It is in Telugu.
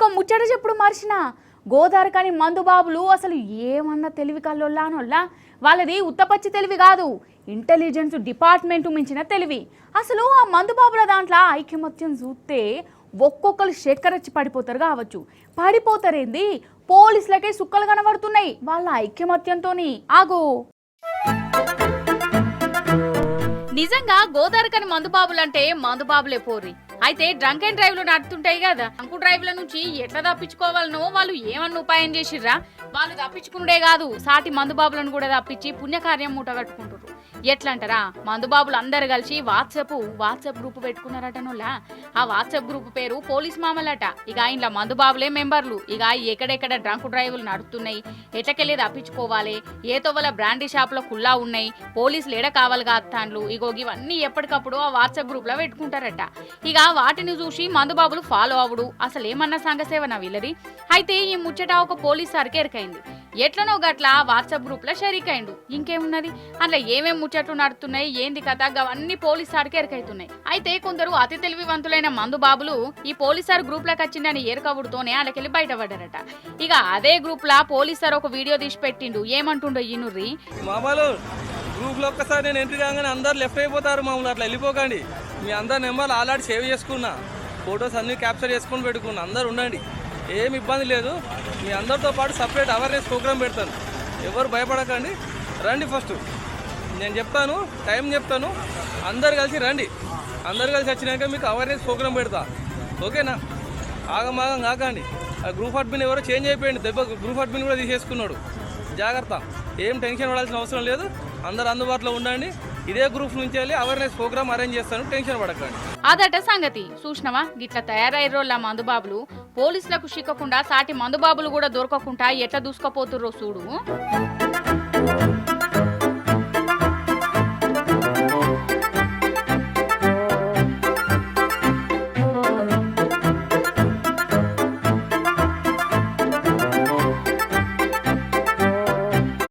ఒక ముచ్చట చెప్పుడు మర్చిన గోదావరికని మందుబాబులు అసలు ఏమన్నా తెలివి కల్లోళ్ళానోళ్ళ వాళ్ళది ఉత్తపచ్చి తెలివి కాదు, ఇంటెలిజెన్స్ డిపార్ట్మెంట్ మించిన తెలివి. అసలు ఆ మందుబాబుల దాంట్లో ఐకమత్యం చూస్తే ఒక్కొక్కరు చక్కెరచ్చి పడిపోతారు కావచ్చు. పడిపోతారేంది, పోలీసులకే సుక్కలు కనబడుతున్నాయి వాళ్ళ ఐకమత్యంతోని. ఆగో నిజంగా గోదావరికని మందుబాబులంటే మందుబాబులే పోరి. అయితే డ్రంక్ అండ్ డ్రైవ్లు నడుతుంటాయి కదా, డ్రంక్ డ్రైవ్ల నుంచి ఎట్లా తప్పించుకోవాలనో వాళ్ళు ఏమన్నా ఉపాయం చేసిర్రా. వాళ్ళు తప్పించుకునుడే కాదు, సాటి మందుబాబులను కూడా తప్పించి పుణ్యకార్యం మూట కట్టుకుంటారు. ఎట్లా అంటారా, మందుబాబులు అందరు కలిసి వాట్సాప్ గ్రూప్ పెట్టుకున్నారటనోళ్ళ. ఆ వాట్సాప్ గ్రూప్ పేరు పోలీస్ మామలట. ఇక ఇంట్లో మందుబాబులే మెంబర్లు. ఇక ఎక్కడెక్కడ డ్రంక్ డ్రైవ్లు నడుతున్నాయి, ఎట్లకెళ్ళి తప్పించుకోవాలి, ఏ తోవల బ్రాండీ షాప్ లో కుల్లా ఉన్నాయి, పోలీసులు ఏడ కావాలిగా అత్తాండ్లు, ఇగో ఇవన్నీ ఎప్పటికప్పుడు ఆ వాట్సాప్ గ్రూప్ లో పెట్టుకుంటారట. ఇక వాటిని చూసి మందుబాబులు ఫాలో అవుడు అసలు ఏమన్నా సంఘసేవనా వీళ్ళది. అయితే ఈ ముచ్చట ఒక పోలీస్ సార్కి ఎరకైంది. ఎట్లనో గట్ల వాట్సాప్ గ్రూప్ లో షరీక్ అయిండు. ఇంకేమున్నది, అందులో ఏమేం ముచ్చట్లు నడుతున్నాయి, ఏంది కథ, అవన్నీ పోలీస్ సార్కి ఎరకైతున్నాయి. అయితే కొందరు అతి తెలివివంతులైన మందుబాబులు ఈ పోలీస్ సార్ గ్రూప్ లోకి వచ్చిందని ఏరకవుడుతోనే వాళ్ళకెళ్ళి బయటపడ్డారట. ఇక అదే గ్రూప్ లా పోలీస్ సార్ ఒక వీడియో తీసి పెట్టిండు. ఏమంటుండో ఈనుర్రి. గ్రూప్ లో ఒక్కసారి నేను ఎంట్రీ కాగానే అందరు లెఫ్ట్ అయిపోతారు, మామూలు అట్లా వెళ్ళిపోకండి. మీ అందరు నెంబర్లు ఆల్రెడీ సేవ్ చేసుకున్నా, ఫొటోస్ అన్ని క్యాప్చర్ చేసుకుని పెట్టుకున్నా. అందరు ఉండండి, ఏమి ఇబ్బంది లేదు. మీ అందరితో పాటు సపరేట్ అవేర్నెస్ ప్రోగ్రామ్ పెడతాను, ఎవరు భయపడకండి. రండి, ఫస్ట్ నేను చెప్తాను, టైం చెప్తాను, అందరు కలిసి రండి. అందరు కలిసి వచ్చినాక మీకు అవేర్నెస్ ప్రోగ్రామ్ పెడతా, ఓకేనా? ఆగమాగం కాకండి. ఆ గ్రూప్ అడ్మిన్ ఎవరో చేంజ్ అయిపోయింది, దెబ్బ గ్రూప్ అడ్మిన్ కూడా తీసేసుకున్నాడు. జాగ్రత్త, ఏం టెన్షన్ పడాల్సిన అవసరం లేదు. అందరు అందుబాటులో ఉండండి. ఇదే గ్రూప్ నుంచి వెళ్ళి అవేర్నెస్ ప్రోగ్రామ్ అరేంజ్ చేస్తాను, టెన్షన్ పడకండి. అదట సంగతి. చూసినవా, గిట్లా తయారయ్యేరోళ్ళ మందుబాబులు పోలీసులకు చిక్కకుండా సాటి మందుబాబులు కూడా దొరకకుండా ఎట్లా దూసుకుపోతుర్రో చూడు.